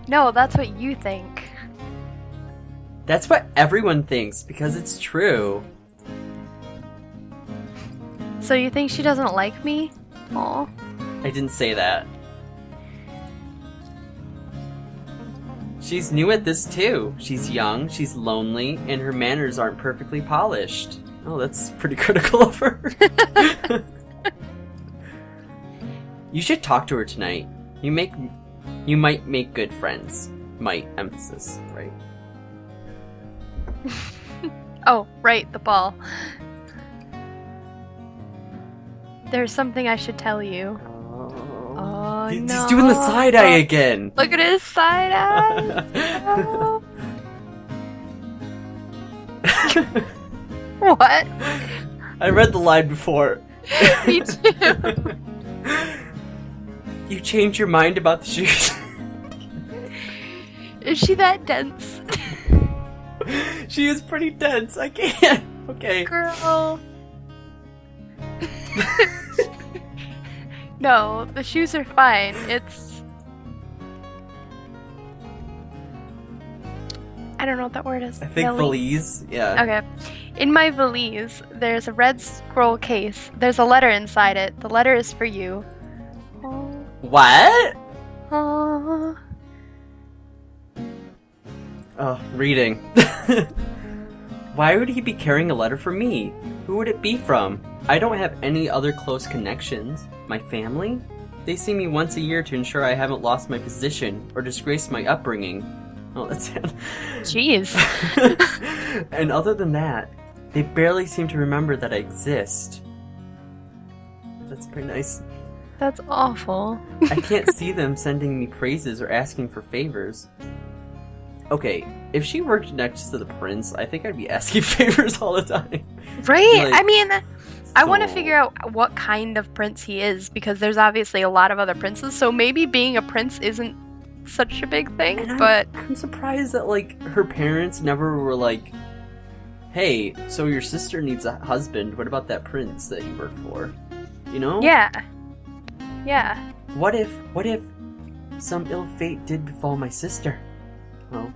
No, that's what you think. That's what everyone thinks, because it's true. So you think she doesn't like me? Aw. I didn't say that. She's new at this too. She's young, she's lonely, and her manners aren't perfectly polished. Oh, that's pretty critical of her. You should talk to her tonight. You might make good friends. Might, emphasis, right? Oh, right, the ball. There's something I should tell you. Oh, He's no. doing the side eye again. Look at his side eye. Oh. What? I read the line before. Me too. You changed your mind about the shoes. Is she that dense? She is pretty dense. I can't. Okay. Girl. No, the shoes are fine. It's... I don't know what that word is. I think valise. Yeah. Okay. In my valise, there's a red scroll case. There's a letter inside it. The letter is for you. Oh. What? Oh. Oh, reading. Why would he be carrying a letter for me? Who would it be from? I don't have any other close connections. My family? They see me once a year to ensure I haven't lost my position or disgraced my upbringing. Oh, that's sad. Jeez. And other than that, they barely seem to remember that I exist. That's pretty nice. That's awful. I can't see them sending me praises or asking for favors. Okay, if she worked next to the prince, I think I'd be asking favors all the time. Right? Like, I mean, I want to so- figure out what kind of prince he is, because there's obviously a lot of other princes, so maybe being a prince isn't such a big thing, And but... I'm surprised that, like, her parents never were like, hey, so your sister needs a husband, what about that prince that you work for? You know? Yeah. Yeah. What if some ill fate did befall my sister? Well,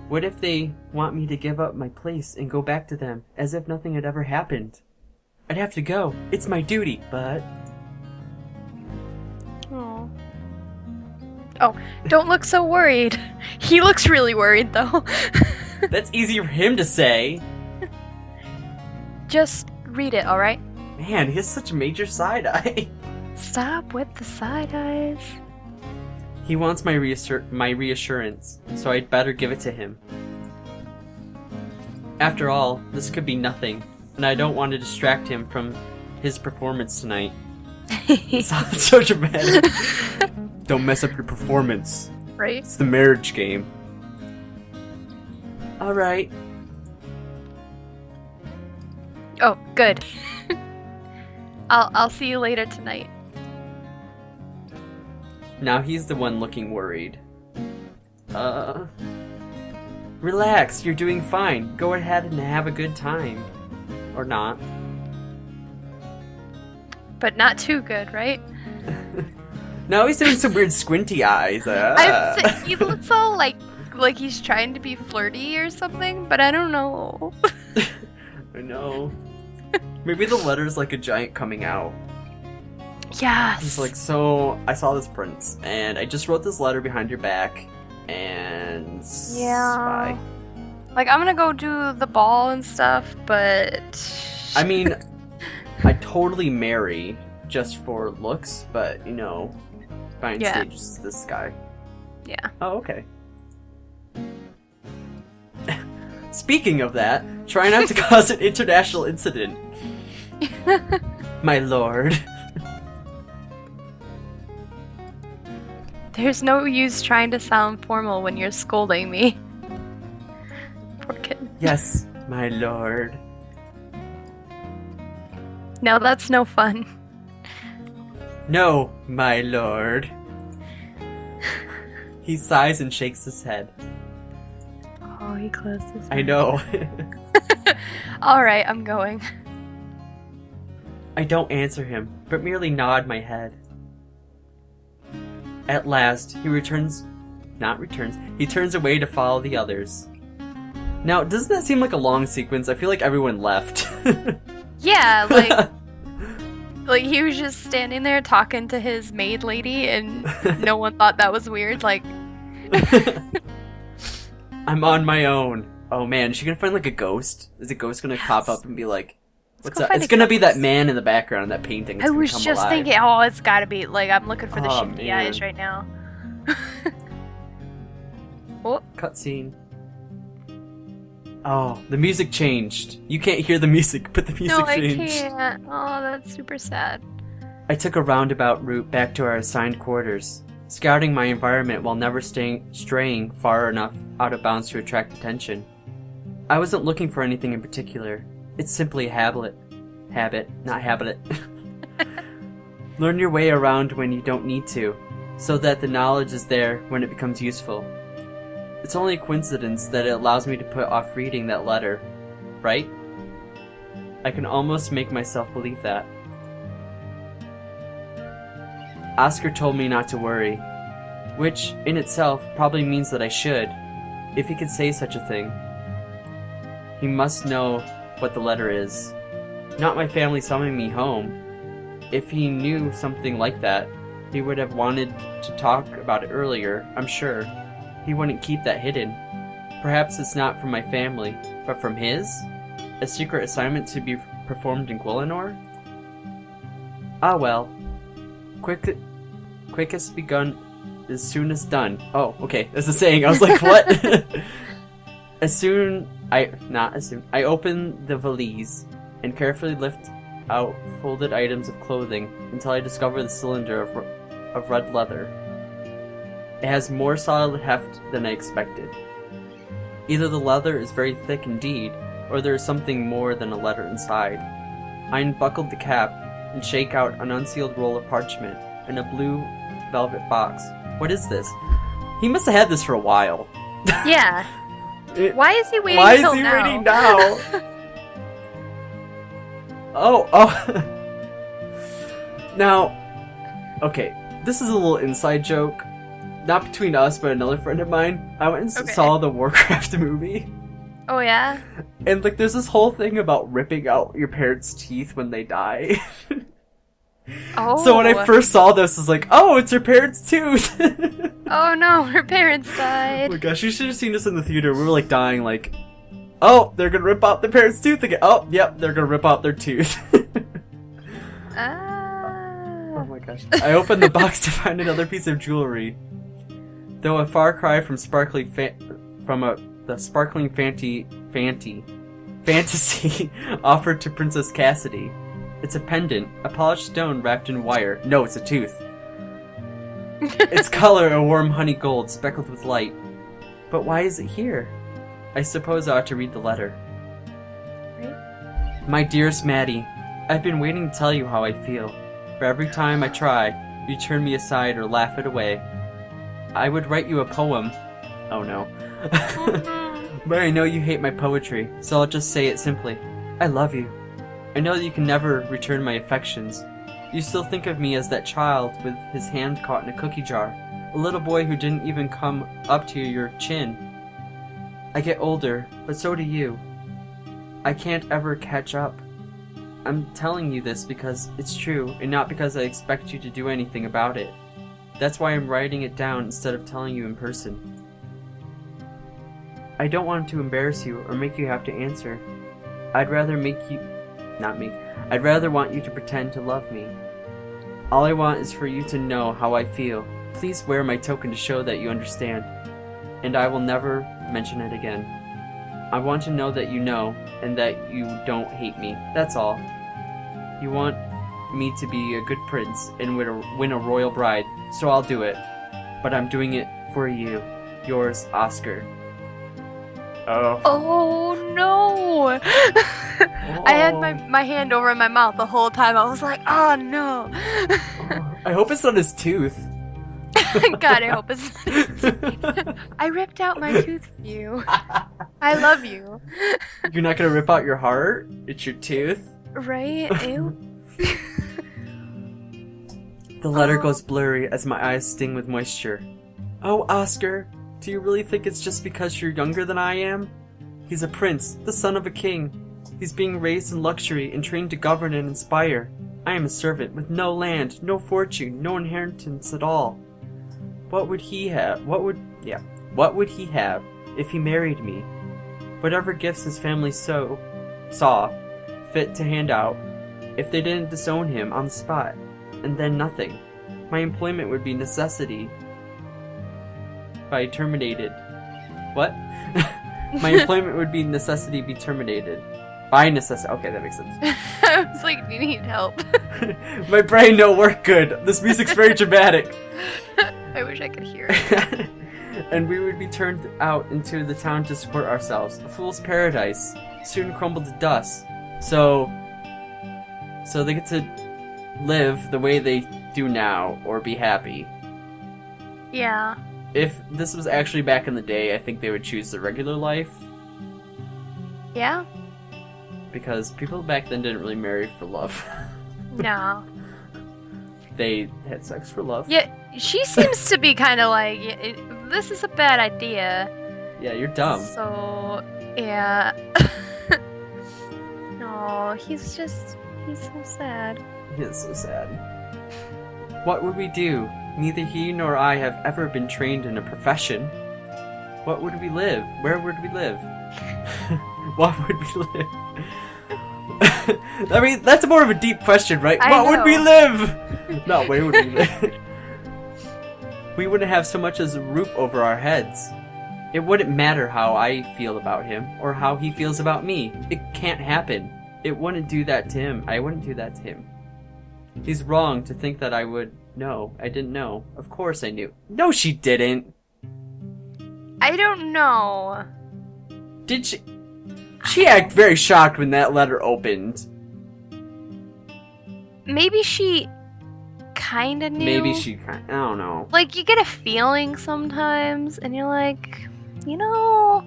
what if they want me to give up my place and go back to them as if nothing had ever happened? I'd have to go. It's my duty, but... Oh. Oh, don't look so worried. He looks really worried, though. That's easy for him to say. Just read it, alright? Man, he has such a major side eye. Stop with the side eyes. He wants my reassurance, so I'd better give it to him. After all, this could be nothing, and I don't want to distract him from his performance tonight. It sounds so dramatic. Don't mess up your performance. Right? It's the marriage game. Alright. Oh, good. I'll see you later tonight. Now he's the one looking worried. Relax, you're doing fine. Go ahead and have a good time. Or not. But not too good, right? Now he's doing some weird squinty eyes. He looks all like he's trying to be flirty or something, but I don't know. I know. Maybe the letter's like a giant coming out. Yes. He's like, so, I saw this prince, and I just wrote this letter behind your back, and... Yeah. Bye. Like, I'm gonna go do the ball and stuff, but... I mean, I totally marry just for looks, but, you know, behind Yeah. stage is this guy. Yeah. Oh, okay. Speaking of that, try not to cause an international incident. My lord. There's no use trying to sound formal when you're scolding me. Poor kid. Yes, my lord. No, that's no fun. No, my lord. He sighs and shakes his head. Oh, he closed his I know. Alright, I'm going. I don't answer him, but merely nod my head. At last, he returns not returns. He turns away to follow the others. Now, doesn't that seem like a long sequence? I feel like everyone left. Yeah, like like he was just standing there talking to his maid lady, and no one thought that was weird. Like, I'm on my own. Oh man, is she gonna find like a ghost? Is a ghost gonna pop up and be like, "What's up?" It's gonna be that man in the background, that painting. It's I was come just alive. thinking, oh, it's gotta be like I'm looking for the Oh, shifty man. eyes right now. Oh, Cutscene. Oh, the music changed. You can't hear the music, but the music no, I changed. can't. Oh, that's super sad. I took a roundabout route back to our assigned quarters, scouting my environment while never straying far enough out of bounds to attract attention. I wasn't looking for anything in particular. It's simply a habit. Not habit. Learn your way around when you don't need to, so that the knowledge is there when it becomes useful. It's only a coincidence that it allows me to put off reading that letter, right? I can almost make myself believe that. Oscar told me not to worry, which in itself probably means that I should, if he could say such a thing. He must know what the letter is. Not my family summoning me home. If he knew something like that, he would have wanted to talk about it earlier, I'm sure. He wouldn't keep that hidden. Perhaps it's not from my family, but from his? A secret assignment to be performed in Gwillinor? Ah well. Quickest begun is soonest done. Oh, okay, that's a saying. I was like, what? I open the valise and carefully lift out folded items of clothing until I discover the cylinder of red leather. It has more solid heft than I expected. Either the leather is very thick indeed, or there is something more than a letter inside. I unbuckled the cap and shake out an unsealed roll of parchment in a blue velvet box. What is this? He must have had this for a while. Yeah. Why is he waiting Why till is he now? waiting now? Oh. Now, okay, this is a little inside joke. Not between us, but another friend of mine. I went and saw the Warcraft movie. Oh, yeah? And, like, there's this whole thing about ripping out your parents' teeth when they die. Oh. So when I first saw this, I was like, oh, it's your parents' tooth! Oh no, her parents Oh died. my gosh, you should have seen this in the theater. We were, like, dying, like, oh, they're gonna rip out their parents' tooth again. Oh, yep, they're gonna rip out their tooth. Oh my gosh. I opened the box to find another piece of jewelry. Though a far cry from the sparkling fantasy offered to Princess Cassidy. It's a pendant, a polished stone wrapped in wire. No, it's a tooth. Its color a warm honey gold speckled with light. But why is it here? I suppose I ought to read the letter. Right? My dearest Maddie, I've been waiting to tell you how I feel. For every time I try, you turn me aside or laugh it away. I would write you a poem. Oh no. But I know you hate my poetry, so I'll just say it simply. I love you. I know that you can never return my affections. You still think of me as that child with his hand caught in a cookie jar, a little boy who didn't even come up to your chin. I get older, but so do you. I can't ever catch up. I'm telling you this because it's true, and not because I expect you to do anything about it. That's why I'm writing it down instead of telling you in person. I don't want to embarrass you or make you have to answer. I'd rather I'd rather want you to pretend to love me. All I want is for you to know how I feel. Please wear my token to show that you understand. And I will never mention it again. I want to know that you know, and that you don't hate me. That's all. You want me to be a good prince and win a royal bride, so I'll do it. But I'm doing it for you. Yours, Oscar. Oh. Oh no! I had my hand over my mouth the whole time. I was like, oh no! I hope it's not his tooth. God, I hope it's not. I ripped out my tooth for you. I love you. You're not gonna rip out your heart? It's your tooth? Right? Ew. The letter goes blurry as my eyes sting with moisture. Oh, Oscar, do you really think it's just because you're younger than I am? He's a prince, the son of a king. He's being raised in luxury and trained to govern and inspire. I am a servant with no land, no fortune, no inheritance at all. What would he have? What would he have if he married me? Whatever gifts his family saw fit to hand out, if they didn't disown him on the spot, and then nothing. My employment would be necessity by terminated. What? My employment would be necessity be terminated. By necessity. Okay, that makes sense. I was like, do you need help? My brain don't work good. This music's very dramatic. I wish I could hear it. And we would be turned out into the town to support ourselves. A fool's paradise. Soon crumbled to dust. So they get to live the way they do now, or be happy. Yeah. If this was actually back in the day, I think they would choose the regular life. Yeah? Because people back then didn't really marry for love. No. They had sex for love. Yeah, she seems to be kind of like, this is a bad idea. Yeah, you're dumb. So, yeah. No, he's so sad. He is so sad. What would we do? Neither he nor I have ever been trained in a profession. What would we live? Where would we live? What would we live? I mean, that's more of a deep question, right? What would we live? No, where would we live? We wouldn't have so much as a roof over our heads. It wouldn't matter how I feel about him, or how he feels about me. It can't happen. It wouldn't do that to him. I wouldn't do that to him. He's wrong to think that I would. No, I didn't know. Of course I knew. No, she didn't. I don't know. Did she? She acted very shocked when that letter opened. Maybe she kind of knew. Maybe she kind. I don't know. Like, you get a feeling sometimes, and you're like, you know.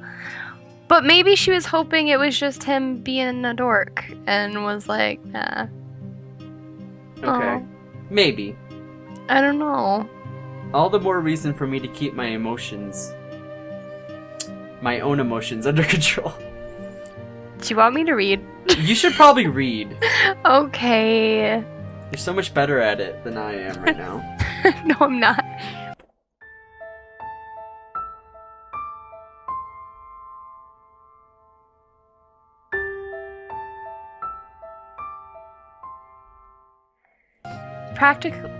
But maybe she was hoping it was just him being a dork, and was like, nah. Okay. Oh. Maybe. I don't know. All the more reason for me to keep my own emotions under control. Do you want me to read? You should probably read. Okay. You're so much better at it than I am right now. No, I'm not. Practical.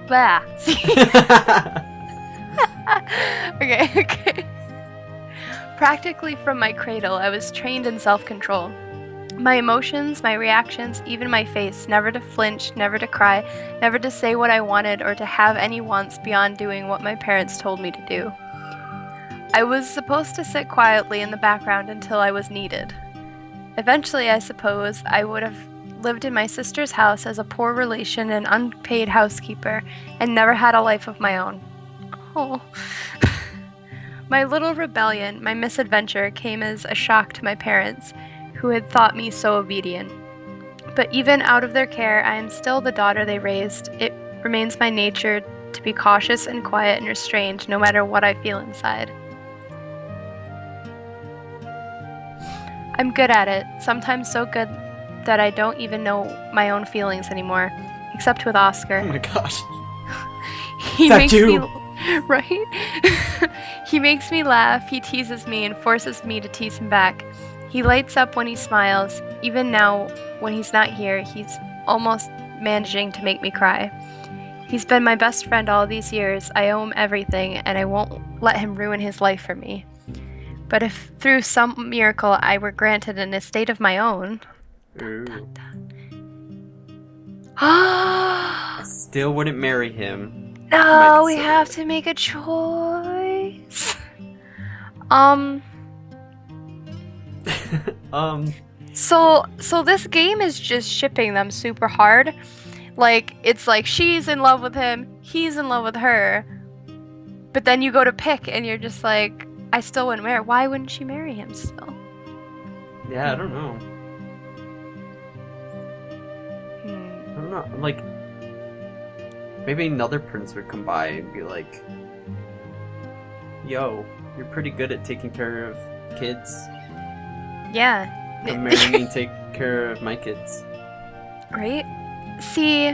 Okay. Practically from my cradle, I was trained in self-control. My emotions, my reactions, even my face, never to flinch, never to cry, never to say what I wanted or to have any wants beyond doing what my parents told me to do. I was supposed to sit quietly in the background until I was needed. Eventually, I suppose, I would have lived in my sister's house as a poor relation and unpaid housekeeper, and never had a life of my own. Oh. My little rebellion, my misadventure, came as a shock to my parents, who had thought me so obedient. But even out of their care, I am still the daughter they raised. It remains my nature to be cautious and quiet and restrained, no matter what I feel inside. I'm good at it, sometimes so good that I don't even know my own feelings anymore, except with Oscar. Oh my gosh. He that makes too? me right? He makes me laugh, he teases me and forces me to tease him back. He lights up when he smiles. Even now, when he's not here, he's almost managing to make me cry. He's been my best friend all these years. I owe him everything, and I won't let him ruin his life for me. But if through some miracle I were granted an estate of my own... I still wouldn't marry him. No, we have to make a choice. So this game is just shipping them super hard. Like, it's like she's in love with him, he's in love with her. But then you go to pick and you're just like, I still wouldn't marry. Why wouldn't she marry him still? Yeah, I don't know. I don't know. Like, maybe another prince would come by and be like, yo, you're pretty good at taking care of kids. Yeah. Come marry me and take care of my kids. Right? See,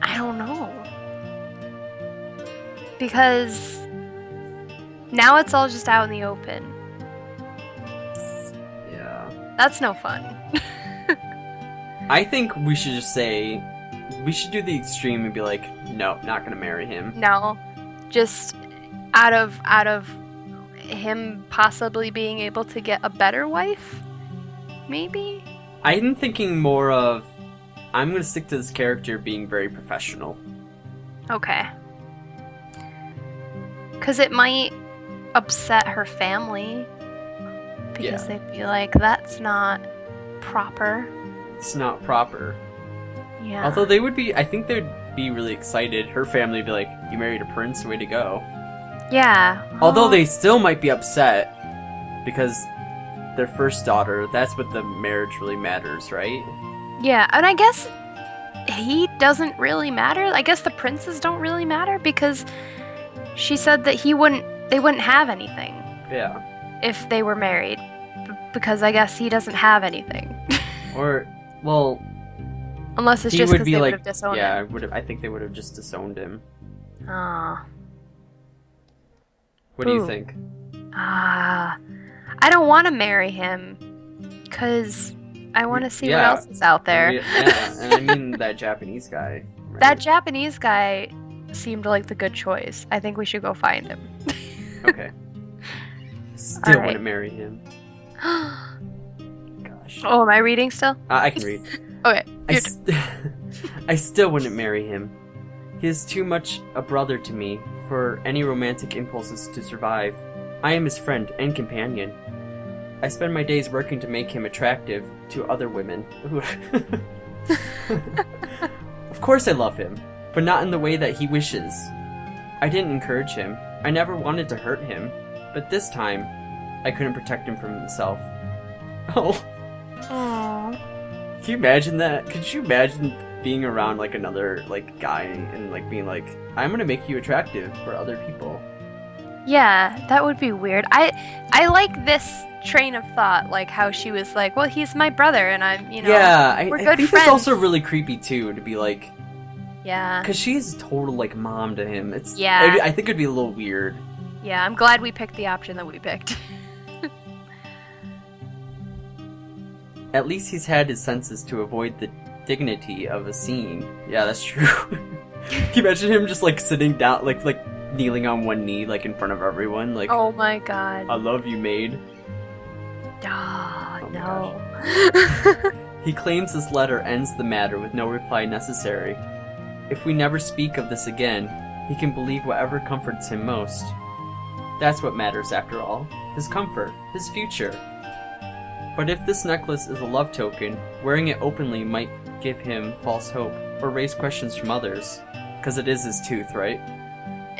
I don't know. Because now it's all just out in the open. Yeah. That's no fun. I think we should just say, we should do the extreme and be like, no, not gonna marry him. No. Just out of him possibly being able to get a better wife? Maybe? I'm thinking more of, I'm gonna stick to this character being very professional. Okay. Because it might upset her family. Because Yeah. they'd be like, that's not proper. It's not proper. Yeah. Although they would be, I think they'd be really excited. Her family would be like, you married a prince, way to go. Yeah. Although well, they still might be upset because their first daughter, that's what the marriage really matters, right? Yeah, and I guess he doesn't really matter. I guess the princes don't really matter because she said that they wouldn't have anything Yeah. if they were married. Because I guess he doesn't have anything. Or, well, Unless it's he just would because be they would like, have disowned yeah, him. I think they would have just disowned him. Ah. What do you Ooh. think? I don't want to marry him because I want to see what Yeah. else is out there. Yeah, and I mean that Japanese guy. Right? That Japanese guy seemed like the good choice. I think we should go find him. Okay. Still Alright. wouldn't marry him. Gosh. Oh, am I reading still? I can read. Okay. I still wouldn't marry him. He is too much a brother to me for any romantic impulses to survive. I am his friend and companion. I spend my days working to make him attractive to other women. Of course I love him, but not in the way that he wishes. I didn't encourage him. I never wanted to hurt him, but this time, I couldn't protect him from himself. Oh. Aww. Can you imagine that? Could you imagine being around like another like guy and like being like, I'm gonna make you attractive for other people? Yeah, that would be weird. I like this train of thought, like how she was like, well, he's my brother, and I'm, Yeah, we're I good think friends. that's also really creepy too, to be like, Yeah. because she's total like mom to him. Yeah. I think it'd be a little weird. Yeah, I'm glad we picked the option that we picked. At least he's had his senses to avoid the dignity of a scene. Yeah, that's true. Can you imagine him just like sitting down, like kneeling on one knee, like in front of everyone, like, Oh my god. I love you, maid. Oh, Oh my no. He claims this letter ends the matter with no reply necessary. If we never speak of this again, he can believe whatever comforts him most. That's what matters after all. His comfort, his future. But if this necklace is a love token, wearing it openly might give him false hope, or raise questions from others. Because it is his tooth, right?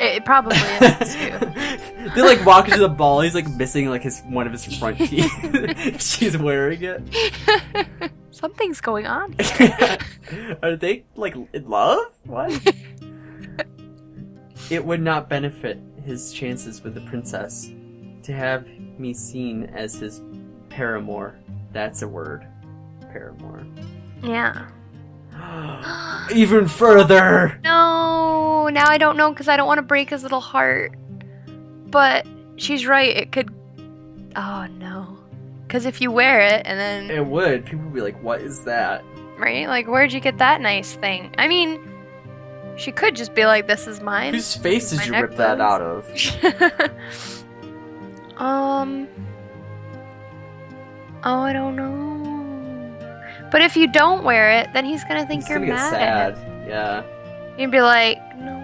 It probably is too. They like walk into the ball, he's like missing like one of his front teeth. She's wearing it. Something's going on. Are they like in love? What? It would not benefit his chances with the princess to have me seen as his paramour. That's a word. Paramour. Yeah. Even further! No, now I don't know because I don't want to break his little heart. But she's right, it could. Oh no. Because if you wear it and then. It would. People would be like, what is that? Right? Like, where'd you get that nice thing? I mean, she could just be like, this is mine. Whose face did My you rip that necklace. out of? Oh, I don't know. But if you don't wear it, then he's gonna think He's you're gonna get mad sad. at him. Yeah. You'd be like, no.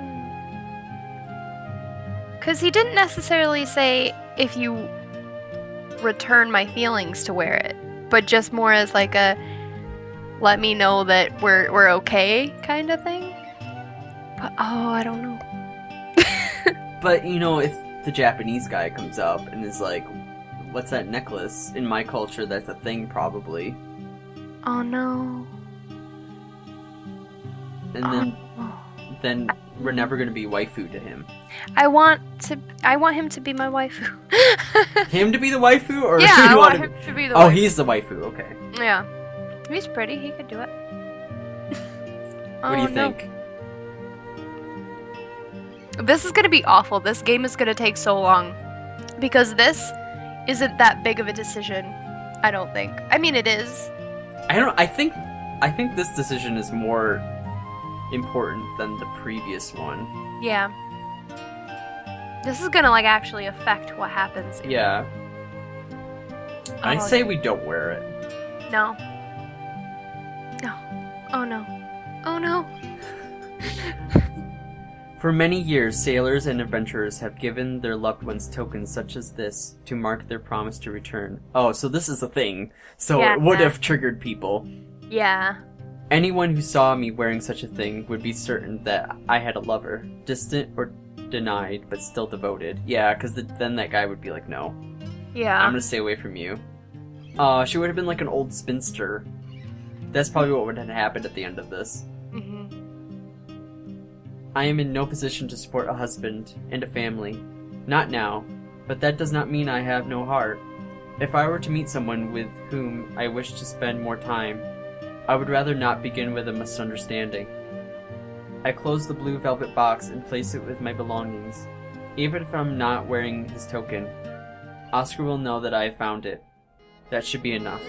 Because he didn't necessarily say if you return my feelings to wear it, but just more as like a let me know that we're okay kind of thing. But oh, I don't know. But, you know, if the Japanese guy comes up and is like, what's that necklace? In my culture, that's a thing, probably. Oh no. And Oh, then, no. then we're never gonna be waifu to him. I want him to be my waifu. Him to be the waifu, or Yeah, you I want want him to be the Oh, waifu. he's the waifu. Okay. Yeah. He's pretty. He could do it. What do you think? This is gonna be awful. This game is gonna take so long. Because this isn't that big of a decision, I don't think. I mean, it is. I think this decision is more important than the previous one. Yeah. This is gonna, like, actually affect what happens. Yeah. I Oh, say we don't wear it. No. No. Oh, no. Oh, no. For many years, sailors and adventurers have given their loved ones tokens such as this to mark their promise to return. Oh, so this is a thing. So Yeah. it would have triggered people. Yeah. Anyone who saw me wearing such a thing would be certain that I had a lover, distant or denied, but still devoted. Yeah, because then that guy would be like, no, Yeah. I'm gonna stay away from you. She would have been like an old spinster. That's probably what would have happened at the end of this. Mhm. I am in no position to support a husband and a family. Not now, but that does not mean I have no heart. If I were to meet someone with whom I wish to spend more time, I would rather not begin with a misunderstanding. I close the blue velvet box and place it with my belongings. Even if I'm not wearing his token, Oscar will know that I have found it. That should be enough.